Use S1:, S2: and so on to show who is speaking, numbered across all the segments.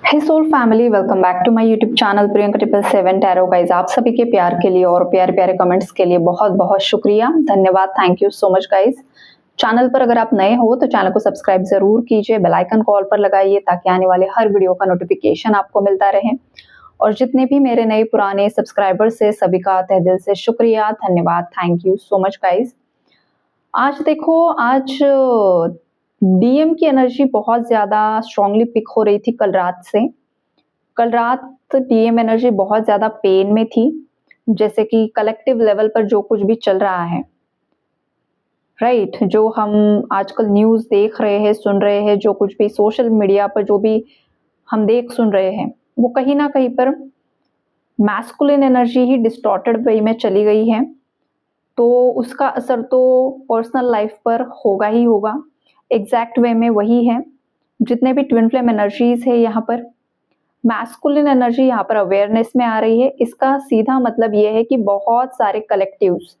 S1: Hey soul family, welcome back to my YouTube channel Priyanka 777 tarot guys. आप सभी के प्यार के लिए और प्यारे प्यारे कमेंट्स के लिए बहुत बहुत शुक्रिया, धन्यवाद, thank you so much guys. Channel पर अगर आप नए हो तो चैनल को सब्सक्राइब जरूर कीजिए, बेल आइकन को ऑल पर लगाइए ताकि आने वाले हर वीडियो का नोटिफिकेशन आपको मिलता रहे। और जितने भी मेरे नए पुराने सब्सक्राइबर्स है सभी का तहे दिल से शुक्रिया, धन्यवाद, thank you so much guys. आज देखो, आज डीएम की एनर्जी बहुत ज्यादा स्ट्रांगली पिक हो रही थी कल रात से। कल रात डीएम एनर्जी बहुत ज्यादा पेन में थी, जैसे कि कलेक्टिव लेवल पर जो कुछ भी चल रहा है, राइट, जो हम आजकल न्यूज देख रहे हैं, सुन रहे हैं, जो कुछ भी सोशल मीडिया पर जो भी हम देख सुन रहे हैं, वो कहीं ना कहीं पर मैस्कुलिन एनर्जी ही डिस्टॉर्टेड वे में चली गई है। तो उसका असर तो पर्सनल लाइफ पर होगा ही होगा। एग्जैक्ट वे में वही है। जितने भी ट्विन फ्लेम एनर्जीज है, यहाँ पर मैस्कुलिन एनर्जी यहाँ पर अवेयरनेस में आ रही है। इसका सीधा मतलब ये है कि बहुत सारे कलेक्टिव्स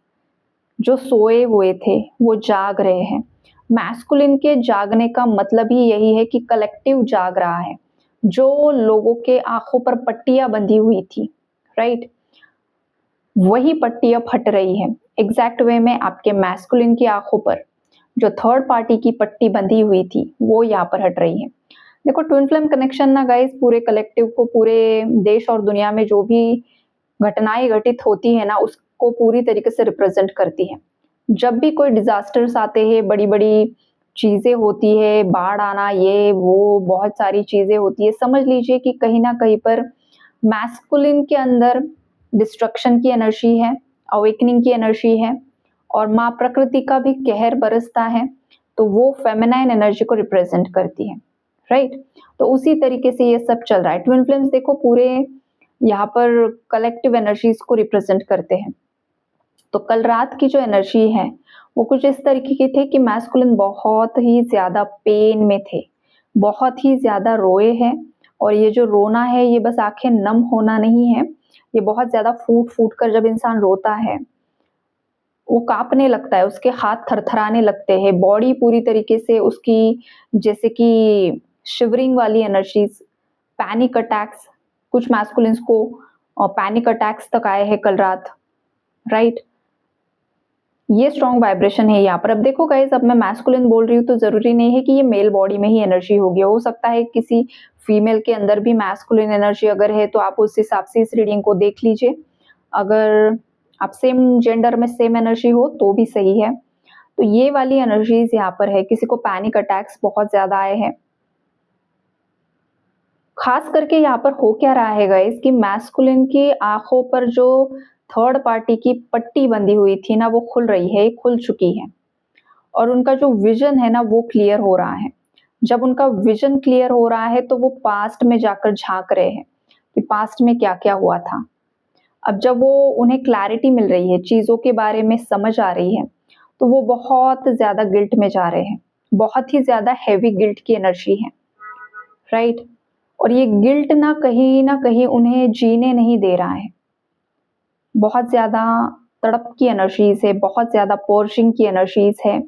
S1: जो सोए हुए थे वो जाग रहे हैं। मैस्कुलिन के जागने का मतलब ही यही है कि कलेक्टिव जाग रहा है। जो लोगों के आंखों पर पट्टियां बंधी हुई थी, राइट, वही पट्टी अब हट रही है। एग्जैक्ट वे में आपके मैस्कुलिन की आंखों पर जो थर्ड पार्टी की पट्टी बंधी हुई थी वो यहाँ पर हट रही है। देखो, ट्विन फ्लेम कनेक्शन ना गाइस पूरे कलेक्टिव को, पूरे देश और दुनिया में जो भी घटनाएं घटित होती है ना, उसको पूरी तरीके से रिप्रेजेंट करती है। जब भी कोई डिजास्टर्स आते हैं, बड़ी बड़ी चीजें होती है, बाढ़ आना, ये वो बहुत सारी चीजें होती है, समझ लीजिए कि कहीं ना कहीं पर मैस्कुलिन के अंदर डिस्ट्रक्शन की एनर्जी है, अवेकनिंग की एनर्जी है, और माँ प्रकृति का भी कहर बरसता है, तो वो फेमिनाइन एनर्जी को रिप्रेजेंट करती है, राइट। तो उसी तरीके से ये सब चल रहा है। ट्विन फ्लेम्स देखो पूरे यहाँ पर कलेक्टिव एनर्जीज को रिप्रेजेंट करते हैं। तो कल रात की जो एनर्जी है वो कुछ इस तरीके की थी कि मैस्कुलिन बहुत ही ज्यादा पेन में थे, बहुत ही ज्यादा रोए हैं। और ये जो रोना है ये बस आंखें नम होना नहीं है, ये बहुत ज्यादा फूट फूट कर जब इंसान रोता है वो कांपने लगता है, उसके हाथ थरथराने लगते हैं, बॉडी पूरी तरीके से उसकी, जैसे कि शिवरिंग वाली एनर्जीज, पैनिक अटैक्स, कुछ मैस्कुलिन्स को पैनिक अटैक्स तक आए हैं कल रात, राइट। ये स्ट्रॉन्ग वाइब्रेशन है यहाँ पर। अब देखो गाइज, अब मैं मैस्कुलिन बोल रही हूँ तो जरूरी नहीं है कि ये मेल बॉडी में ही एनर्जी होगी, हो सकता है किसी फीमेल के अंदर भी मैस्कुलिन एनर्जी अगर है तो आप उस हिसाब से इस रीडिंग को देख लीजिए। अगर आप सेम जेंडर में सेम एनर्जी हो तो भी सही है। तो ये वाली एनर्जीज यहाँ पर है। किसी को पैनिक अटैक्स बहुत ज्यादा आए हैं, खास करके यहाँ पर हो क्या रहा है गाइस कि मैस्कुलिन की आंखों पर जो थर्ड पार्टी की पट्टी बंधी हुई थी ना, वो खुल रही है, खुल चुकी है, और उनका जो विजन है ना वो क्लियर हो रहा है। जब उनका विजन क्लियर हो रहा है तो वो पास्ट में जाकर झांक रहे हैं कि पास्ट में क्या क्या हुआ था। अब जब वो उन्हें क्लैरिटी मिल रही है, चीजों के बारे में समझ आ रही है, तो वो बहुत ज्यादा गिल्ट में जा रहे हैं, बहुत ही ज्यादा हैवी गिल्ट की एनर्जी है, राइट। और ये गिल्ट ना कहीं उन्हें जीने नहीं दे रहा है। बहुत ज्यादा तड़प की एनर्जीज है, बहुत ज्यादा पोर्शिंग की एनर्जीज है,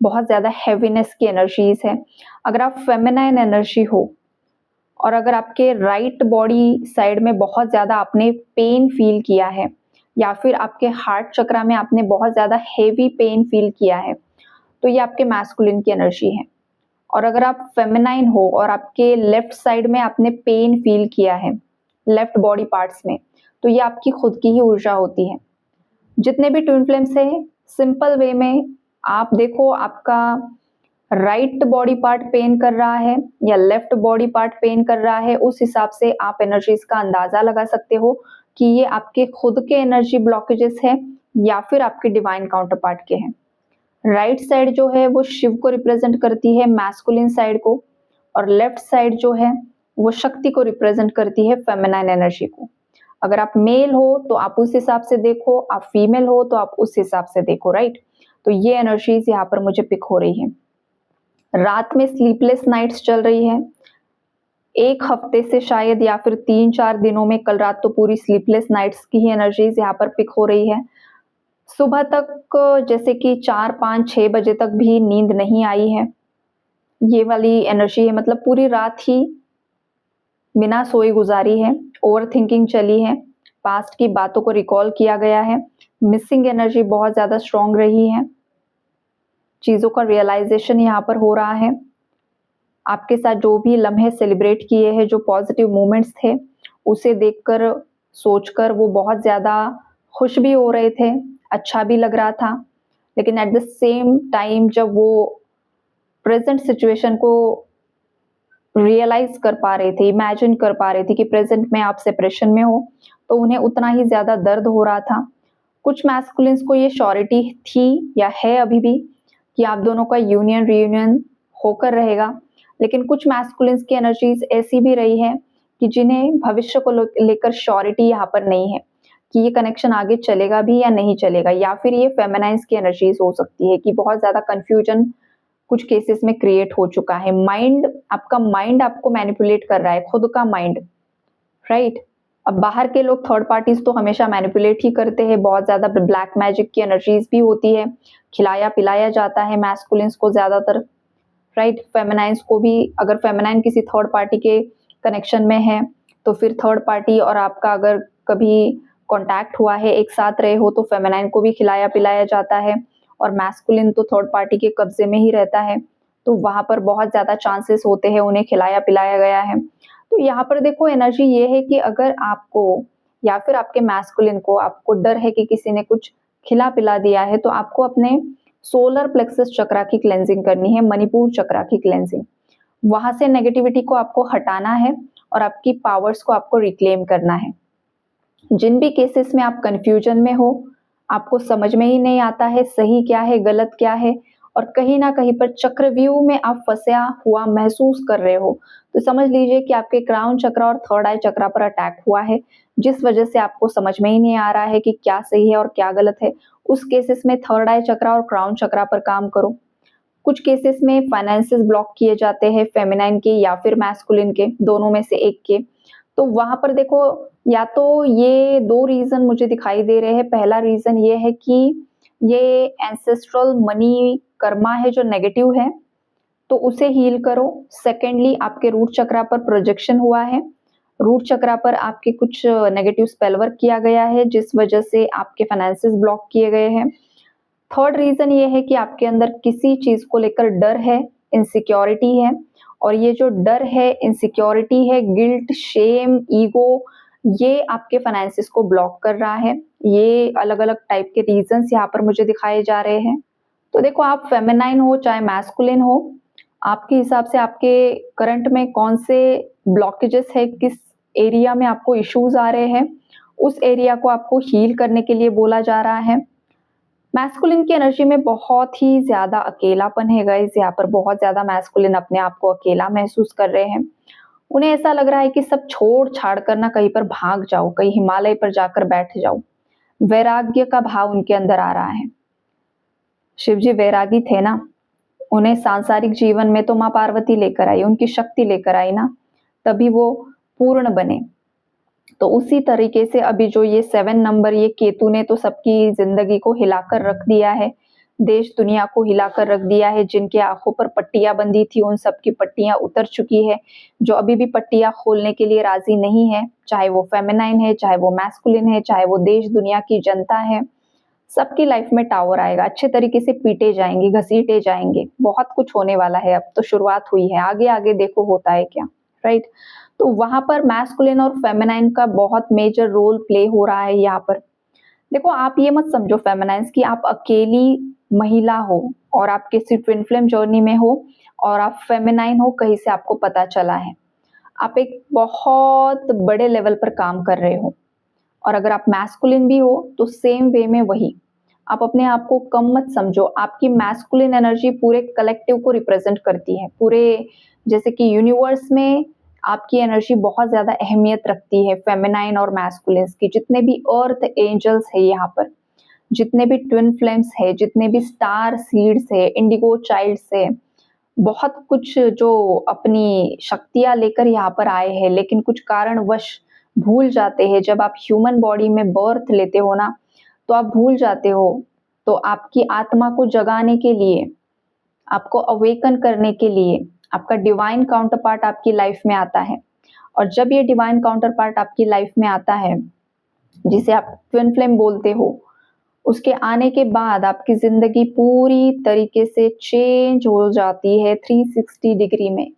S1: बहुत ज्यादा हैवीनेस की एनर्जीज है। अगर आप फेमिनाइन एनर्जी हो और अगर आपके राइट बॉडी साइड में बहुत ज्यादा आपने पेन फील किया है, या फिर आपके हार्ट चक्रा में आपने बहुत ज्यादा हेवी पेन फील किया है, तो ये आपके मैस्कुलिन की एनर्जी है। और अगर आप फेमिनाइन हो और आपके लेफ्ट साइड में आपने पेन फील किया है, लेफ्ट बॉडी पार्ट्स में, तो ये आपकी खुद की ही ऊर्जा होती है। जितने भी ट्विन फ्लेम्स है, सिंपल वे में आप देखो, आपका राइट बॉडी पार्ट पेन कर रहा है या लेफ्ट बॉडी पार्ट पेन कर रहा है, उस हिसाब से आप एनर्जीज का अंदाजा लगा सकते हो कि ये आपके खुद के एनर्जी ब्लॉकेजेस है या फिर आपके डिवाइन काउंटर पार्ट के हैं। राइट साइड जो है वो शिव को रिप्रेजेंट करती है, मैस्कुलिन साइड को, और लेफ्ट साइड जो है वो शक्ति को रिप्रेजेंट करती है, फेमिनाइन एनर्जी को। अगर आप मेल हो तो आप उस हिसाब से देखो, आप फीमेल हो तो आप उस हिसाब से देखो, राइट। तो ये एनर्जीज यहाँ पर मुझे पिक हो रही है। रात में स्लीपलेस नाइट्स चल रही है, एक हफ्ते से शायद, या फिर 3-4 दिनों में कल रात तो पूरी स्लीपलेस नाइट्स की ही एनर्जीज यहाँ पर पिक हो रही है। सुबह तक जैसे कि 4-5-6 बजे तक भी नींद नहीं आई है, ये वाली एनर्जी है। मतलब पूरी रात ही बिना सोए गुजारी है, ओवर थिंकिंग चली है, पास्ट की बातों को रिकॉल किया गया है, मिसिंग एनर्जी बहुत ज़्यादा स्ट्रॉन्ग रही है, चीज़ों का रियलाइजेशन यहाँ पर हो रहा है। आपके साथ जो भी लम्हे सेलिब्रेट किए हैं, जो पॉजिटिव मोमेंट्स थे, उसे देखकर, सोचकर वो बहुत ज़्यादा खुश भी हो रहे थे, अच्छा भी लग रहा था। लेकिन एट द सेम टाइम जब वो प्रेज़ेंट सिचुएशन को रियलाइज़ कर पा रहे थे, इमेजिन कर पा रहे थे कि प्रेज़ेंट में आप सेपरेशन में हो, तो उन्हें उतना ही ज़्यादा दर्द हो रहा था। कुछ मैस्कुलिन्स को ये श्योरिटी थी या है अभी भी कि आप दोनों का यूनियन रियूनियन होकर रहेगा, लेकिन कुछ मैस्कुलिन्स की एनर्जीज़ ऐसी भी रही है कि जिन्हें भविष्य को लेकर श्योरिटी यहाँ पर नहीं है कि ये कनेक्शन आगे चलेगा भी या नहीं चलेगा, या फिर ये फेमिनाइन्स की एनर्जीज़ हो सकती है कि बहुत ज़्यादा कन्फ्यूजन कुछ केसेस में क्रिएट हो चुका है। आपका माइंड आपको मैनिपुलेट कर रहा है, खुद का माइंड, राइट? अब बाहर के लोग थर्ड पार्टीज तो हमेशा मैनिपुलेट ही करते हैं, बहुत ज़्यादा ब्लैक मैजिक की एनर्जीज भी होती है, खिलाया पिलाया जाता है मैस्कुलिन्स को ज़्यादातर, राइट? फेमिनाइन्स को भी, अगर फेमिनाइन किसी थर्ड पार्टी के कनेक्शन में है, तो फिर थर्ड पार्टी और आपका अगर कभी कॉन्टैक्ट हुआ है, एक साथ रहे हो, तो फेमिनाइन को भी खिलाया पिलाया जाता है, और मैस्कुलिन तो थर्ड पार्टी के कब्जे में ही रहता है, तो वहाँ पर बहुत ज़्यादा चांसेस होते हैं उन्हें खिलाया पिलाया गया है। तो यहाँ पर देखो एनर्जी ये है कि अगर आपको या फिर आपके मैस्कुलिन को आपको डर है कि किसी ने कुछ खिला पिला दिया है, तो आपको अपने सोलर प्लेक्सस चक्रा की क्लेंजिंग करनी है, मणिपुर चक्रा की क्लेंजिंग। वहां से नेगेटिविटी को आपको हटाना है और आपकी पावर्स को आपको रिक्लेम करना है। जिन भी केसेस में आप कंफ्यूजन में हो, आपको समझ में ही नहीं आता है सही क्या है गलत क्या है, और कहीं ना कहीं पर चक्रव्यूह में आप फंसा हुआ महसूस कर रहे हो, तो समझ लीजिए कि आपके क्राउन चक्रा और थर्ड आई चक्रा पर अटैक हुआ है, जिस वजह से आपको समझ में ही नहीं आ रहा है कि क्या सही है और क्या गलत है। उस केसेस में थर्ड आई चक्रा और क्राउन चक्रा पर काम करो। कुछ केसेस में फाइनेंसेस ब्लॉक किए जाते हैं, फेमिनाइन के या फिर मैस्कुलिन के, दोनों में से एक के। तो वहां पर देखो, या तो ये दो रीजन मुझे दिखाई दे रहे हैं। पहला रीजन ये है कि ये एंसेस्ट्रल मनी कर्मा है जो नेगेटिव है, तो उसे हील करो। सेकेंडली, आपके रूट चक्रा पर प्रोजेक्शन हुआ है, रूट चक्रा पर आपके कुछ नेगेटिव स्पेल वर्क किया गया है, जिस वजह से आपके फाइनेंसेस ब्लॉक किए गए हैं। थर्ड रीजन ये है कि आपके अंदर किसी चीज को लेकर डर है, इनसिक्योरिटी है, और ये जो डर है, इनसिक्योरिटी है, गिल्ट, शेम, ईगो, ये आपके फाइनेंसेस को ब्लॉक कर रहा है। ये अलग अलग टाइप के रीजंस यहाँ पर मुझे दिखाए जा रहे हैं। तो देखो, आप फेमिनाइन हो चाहे मैस्कुलिन हो, आपके हिसाब से आपके करंट में कौन से ब्लॉकेजेस है, किस एरिया में आपको इश्यूज आ रहे हैं, उस एरिया को आपको हील करने के लिए बोला जा रहा है। मैस्कुलिन की एनर्जी में बहुत ही ज़्यादा अकेलापन है गाइस, यहाँ पर बहुत ज़्यादा मैस्कुलिन अपने आप को अकेला महसूस कर रहे हैं। उन्हें ऐसा लग रहा है कि सब छोड़-छाड़ कर ना कहीं पर भाग जाओ, कहीं हिमालय पर जाकर बैठ जाओ। वैराग्य का भाव उनके अंदर आ रहा है। शिव जी वैरागी थे ना, उन्हें सांसारिक जीवन में तो माँ पार्वती लेकर आई, उनकी शक्ति लेकर आई ना, तभी वो पूर्ण बने। तो उसी तरीके से अभी जो ये 7 नंबर, ये केतु ने तो सबकी जिंदगी को हिलाकर रख दिया है, देश दुनिया को हिलाकर रख दिया है। जिनके आंखों पर पट्टियां बंधी थी, उन सब की पट्टियां उतर चुकी है। जो अभी भी पट्टियां खोलने के लिए राजी नहीं है, चाहे वो फेमिनाइन है, चाहे वो मैस्कुलिन है, चाहे वो देश दुनिया की जनता है, सबकी लाइफ में टावर आएगा, अच्छे तरीके से पीटे जाएंगे, घसीटे जाएंगे। बहुत कुछ होने वाला है, अब तो शुरुआत हुई है, आगे आगे देखो होता है क्या, राइट? तो वहां पर मैस्कुलिन और फेमिनाइन का बहुत मेजर रोल प्ले हो रहा है यहाँ पर। देखो, आप ये मत समझो फेमिनाइन्स की आप अकेली महिला हो और आप किसी ट्विन फ्लेम जर्नी में हो और आप फेमिनाइन हो, कहीं से आपको पता चला है। आप एक बहुत बड़े लेवल पर काम कर रहे हो, और अगर आप मैस्कुलिन भी हो तो सेम वे में वही। आप अपने आप को कम मत समझो। आपकी मैस्कुलिन एनर्जी पूरे कलेक्टिव को रिप्रेजेंट करती है, पूरे, जैसे कि यूनिवर्स में आपकी एनर्जी बहुत ज्यादा अहमियत रखती है फेमिनाइन और मैस्कुलिन की। जितने भी अर्थ एंजल्स है यहाँ पर, जितने भी ट्विन फ्लेम्स है, जितने भी स्टार सीड्स है, इंडिगो चाइल्ड्स है, बहुत कुछ जो अपनी शक्तियां लेकर यहाँ पर आए हैं, लेकिन कुछ कारणवश भूल जाते हैं। जब आप ह्यूमन बॉडी में बर्थ लेते हो ना, तो आप भूल जाते हो। तो आपकी आत्मा को जगाने के लिए, आपको अवेकन करने के लिए आपका डिवाइन काउंटरपार्ट आपकी लाइफ में आता है। और जब ये डिवाइन काउंटर पार्ट आपकी लाइफ में आता है, जिसे आप ट्विन फ्लेम बोलते हो, उसके आने के बाद आपकी ज़िंदगी पूरी तरीके से चेंज हो जाती है 360 डिग्री में,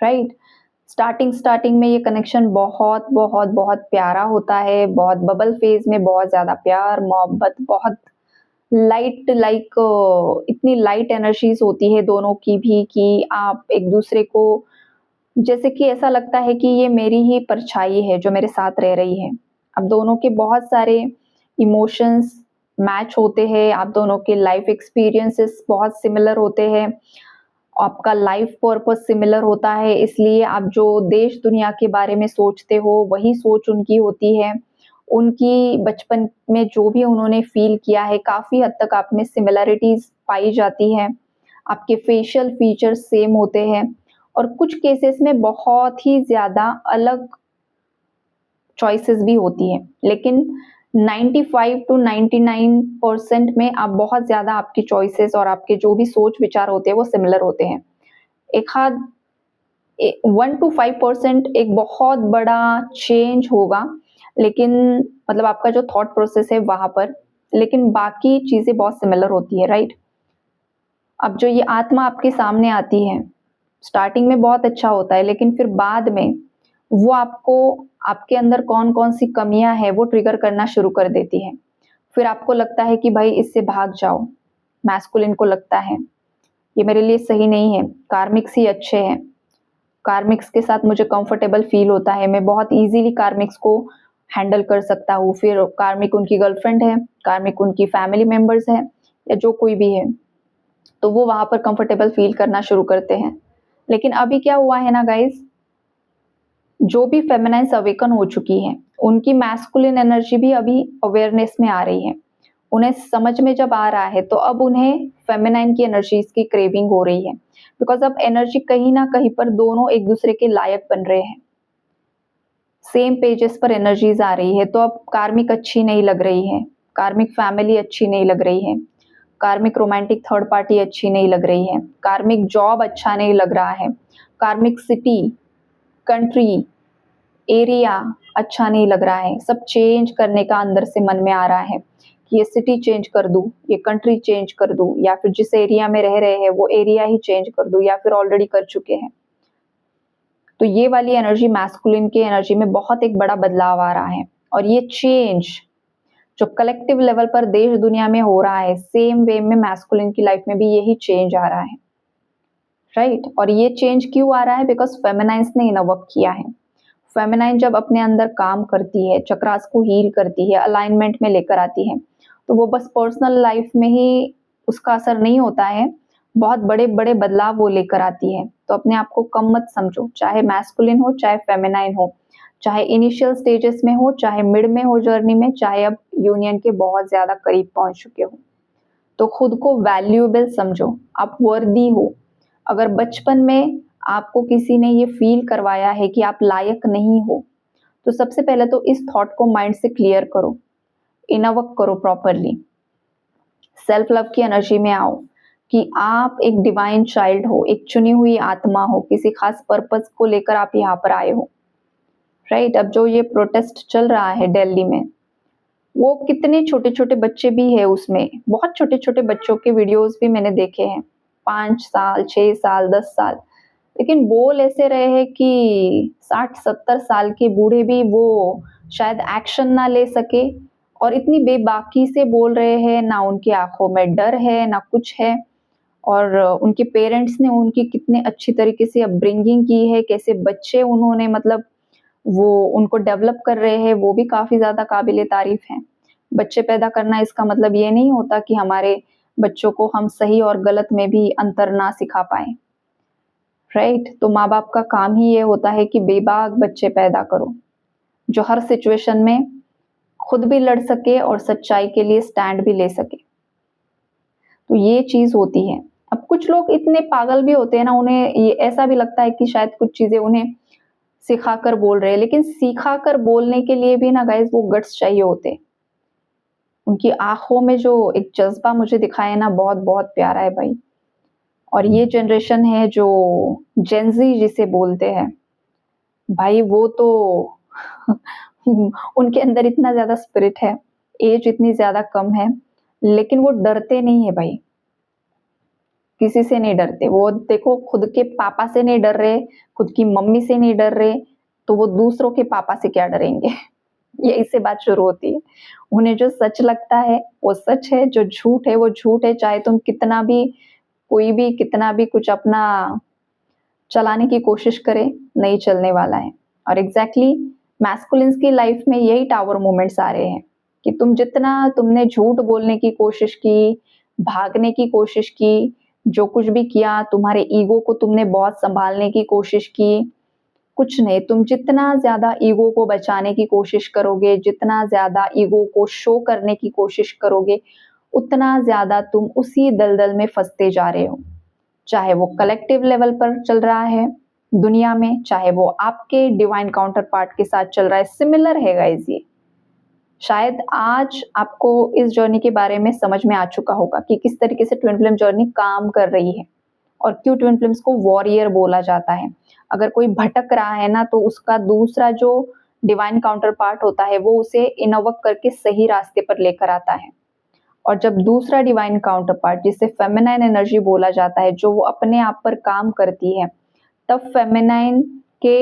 S1: राइट? स्टार्टिंग में ये कनेक्शन बहुत बहुत बहुत प्यारा होता है, बहुत बबल फेज़ में बहुत ज़्यादा प्यार, मोहब्बत, बहुत लाइट इतनी लाइट एनर्जीज़ होती है दोनों की भी कि आप एक-दूसरे को जैसे कि ऐसा लगता है कि ये मेरी ही परछाई है जो मेरे साथ रह रही है। अब दोनों के बहुत सारे इमोशंस मैच होते हैं, आप दोनों के लाइफ एक्सपीरियंसेस बहुत सिमिलर होते हैं, आपका लाइफ पर्पस सिमिलर होता है, इसलिए आप जो देश दुनिया के बारे में सोचते हो, वही सोच उनकी होती है। उनकी बचपन में जो भी उन्होंने फ़ील किया है, काफ़ी हद तक आप में सिमिलैरिटीज़ पाई जाती हैं। आपके फेशियल फीचर्स सेम होते हैं और कुछ केसेस में बहुत ही ज़्यादा अलग चॉइसेस भी होती हैं। लेकिन 95 टू 99% में आप बहुत ज़्यादा आपकी चॉइसेस और आपके जो भी सोच विचार होते हैं, वो सिमिलर होते हैं। एक आध 1 टू 5% एक बहुत बड़ा चेंज होगा, लेकिन मतलब आपका जो थॉट प्रोसेस है वहाँ पर, लेकिन बाकी चीज़ें बहुत सिमिलर होती है, राइट? अब जो ये आत्मा आपके सामने आती है, स्टार्टिंग में बहुत अच्छा होता है, लेकिन फिर बाद में वो आपको आपके अंदर कौन-कौन सी कमियाँ हैं, वो ट्रिगर करना शुरू कर देती है। फिर आपको लगता है कि भाई इससे भाग जाओ, मैस्कुलिन को लगता है, ये मेरे लिए सही नहीं है, कार्मिक्स ही अच्छे हैं, कार्मिक्स के साथ मुझे कंफर्टेबल फ़ील होता है, मैं बहुत ईज़िली कार्मिक्स को हैंडल कर सकता हूँ। फिर कार्मिक उनकी गर्लफ्रेंड है, कार्मिक उनकी फैमिली मेंबर्स हैं या जो कोई भी है, तो वो वहाँ पर कंफर्टेबल फ़ील करना शुरू करते हैं। लेकिन अभी क्या हुआ है ना गाइज़, जो भी फेमिनाइन्स अवेकन हो चुकी हैं, उनकी मैस्कुलिन एनर्जी भी अभी अवेयरनेस में आ रही है। उन्हें समझ में जब आ रहा है, तो अब उन्हें फेमिनाइन की एनर्जीज़ की क्रेविंग हो रही है। बिकॉज़ अब एनर्जी कहीं न कहीं पर दोनों एक-दूसरे के लायक बन रहे हैं। सेम पेजेस पर एनर्जीज़ आ रही है, तो अब कार्मिक अच्छी नहीं लग रही है, कार्मिक फैमिली अच्छी नहीं लग रही है, कार्मिक रोमांटिक थर्ड पार्टी अच्छी नहीं लग रही है, कार्मिक जॉब अच्छा नहीं लग रहा है, कार्मिक सिटी, कंट्री, एरिया अच्छा नहीं लग रहा है। सब चेंज करने का अंदर से मन में आ रहा है कि ये सिटी चेंज कर दूँ, ये कंट्री चेंज कर दूँ या फिर जिस एरिया में रह रहे हैं वो एरिया ही चेंज कर दूँ या फिर ऑलरेडी कर चुके हैं। तो ये वाली एनर्जी मैस्कुलिन की एनर्जी में बहुत एक बड़ा बदलाव आ रहा है और ये चेंज जो कलेक्टिव लेवल पर देश दुनिया में हो रहा है, सेम वे में मैस्कुलिन की लाइफ में भी यही चेंज आ रहा है, राइट? और ये चेंज क्यों आ रहा है? बिकॉज़ फेमिनाइन्स ने इनर वर्क किया है। फेमिनाइन जब अपने अंदर काम करती है, चक्रास को हील करती है, अलाइनमेंट में लेकर आती है, तो वो बस पर्सनल लाइफ में ही उसका असर नहीं होता है, बहुत बड़े-बड़े बदलाव वो लेकर आती है। तो अपने आप को कम मत समझो, चाहे मैस्कुलिन हो, चाहे फेमिनाइन हो, चाहे इनिशियल स्टेजेस में हो, चाहे मिड में हो जर्नी में, चाहे अब यूनियन के बहुत ज़्यादा करीब पहुँच चुके हो। तो खुद को वैल्यूएबल समझो, आप वर्दी हो। अगर बचपन में आपको किसी ने ये फ़ील करवाया है कि आप लायक नहीं हो, तो सबसे पहले तो इस थॉट को माइंड से क्लियर करो, इनर वर्क करो प्रॉपरली। सेल्फ लव की एनर्जी में आओ कि आप एक डिवाइन चाइल्ड हो, एक चुनी हुई आत्मा हो, किसी खास पर्पस को लेकर आप यहाँ पर आए हो, राइट? अब जो ये प्रोटेस्ट चल रहा है दिल्ली में, वो कितने छोटे-छोटे बच्चे भी हैं उसमें, बहुत छोटे-छोटे बच्चों के वीडियोज़ भी मैंने देखे हैं, 5 साल, 6 साल, 10 साल। लेकिन बोल ऐसे रहे हैं कि 60-70 साल के बूढ़े भी वो शायद एक्शन ना ले सके और इतनी बेबाकी से बोल रहे हैं, ना उनकी आँखों में डर है, ना कुछ है और उनके पेरेंट्स ने उनकी कितने अच्छी तरीके से अपब्रिंगिंग की है, कैसे बच्चे उन्होंने मतलब वो उनको डेवलप कर रहे हैं, वो भी काफ़ी ज़्यादा काबिल-ए-तारीफ़ हैं। बच्चे पैदा करना इसका मतलब ये नहीं होता कि हमारे बच्चों को हम सही और गलत में भी अंतर ना सिखा पाएँ, राइट? तो माँ-बाप का काम ही ये होता है कि बेबाक बच्चे पैदा करो, जो हर सिचुएशन में खुद भी लड़ सके और सच्चाई के लिए स्टैंड भी ले सके। तो ये चीज़ होती है। अब कुछ लोग इतने पागल भी होते हैं ना, उन्हें ये ऐसा भी लगता है कि शायद कुछ चीज़ें उन्हें सिखाकर बोल रहे हैं, लेकिन सिखाकर बोलने के लिए भी ना गाइज़ वो गट्स चाहिए होते। उनकी आँखों में जो एक जज़्बा मुझे दिखा है ना, बहुत-बहुत प्यारा है भाई। और ये जनरेशन है जो जेन ज़ी जिसे बोलते हैं, भाई वो तो उनके अंदर इतना ज़्यादा स्पिरिट है, एज इतनी ज़्यादा कम है, लेकिन वो डरते नहीं है भाई, किसी से नहीं डरते। वो देखो खुद के पापा से नहीं डर रहे, खुद की मम्मी से नहीं डर रहे, तो वो दूसरों के पापा से क्या डरेंगे? यहीं से बात शुरू होती है। उन्हें जो सच लगता है, वो सच है, जो झूठ है, वो झूठ है, चाहे तुम कितना भी कोई भी कितना भी कुछ अपना चलाने की कोशिश करे, नहीं चलने वाला है। और एग्ज़ैक्टली मैस्कुलिन्स की लाइफ में यही टावर मोमेंट्स आ रहे हैं कि तुमने झूठ बोलने की कोशिश की, भागने की कोशिश की, जो कुछ भी किया, तुम्हारे ईगो को तुमने बहुत सँभालने की कोशिश की, कुछ नहीं, तुम जितना ज़्यादा ईगो को बचाने की कोशिश करोगे, जितना ज़्यादा ईगो को शो करने की कोशिश करोगे, उतना ज़्यादा तुम उसी दलदल में फँसते जा रहे हो। चाहे वो कलेक्टिव लेवल पर चल रहा है दुनिया में, चाहे वो आपके डिवाइन काउंटर पार्ट के साथ चल रहा है, सिमिलर है गाइस ये। शायद आज आपको इस जर्नी के बारे में समझ में आ चुका होगा कि किस तरीके से ट्विन फ्लेम जर्नी काम कर रही है और क्यों ट्विन फ्लेम्स को वॉरियर बोला जाता है। अगर कोई भटक रहा है ना, तो उसका दूसरा जो डिवाइन काउंटर पार्ट होता है वो उसे इनवर्क करके सही रास्ते पर लेकर आता है। और जब दूसरा डिवाइन काउंटर पार्ट, जिसे फेमिनाइन एनर्जी बोला जाता है, जो वो अपने आप पर काम करती है, तब फेमिनाइन के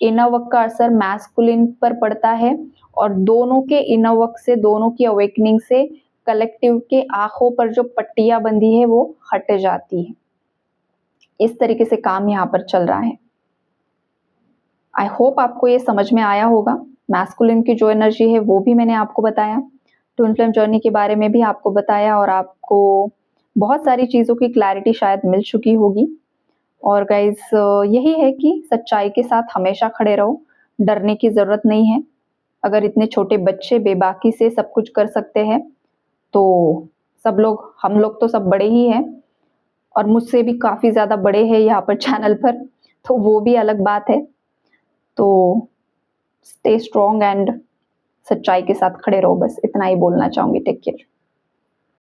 S1: इनर वर्क का असर मैस्कुलिन पर पड़ता है और दोनों के इनर वर्क से, दोनों की अवेकनिंग से कलेक्टिव के आंखों पर जो पट्टियां बंधी है वो हट जाती है। इस तरीके से काम यहाँ पर चल रहा है। आई होप आपको ये समझ में आया होगा। मैस्कुलिन की जो एनर्जी है वो भी मैंने आपको बताया, ट्विन फ्लेम जर्नी के बारे में भी आपको बताया और आपको बहुत सारी चीज़ों की क्लैरिटी शायद मिल चुकी होगी। और गाइज़ यही है कि सच्चाई के साथ हमेशा खड़े रहो, डरने की ज़रूरत नहीं है। अगर इतने छोटे बच्चे बेबाकी से सब कुछ कर सकते हैं, तो हम लोग तो सब बड़े ही हैं और मुझसे भी काफ़ी ज़्यादा बड़े हैं यहाँ पर चैनल पर, तो वो भी अलग बात है। तो स्टे स्ट्रॉन्ग एंड सच्चाई के साथ खड़े रहो, बस इतना ही बोलना चाहूँगी। Take care.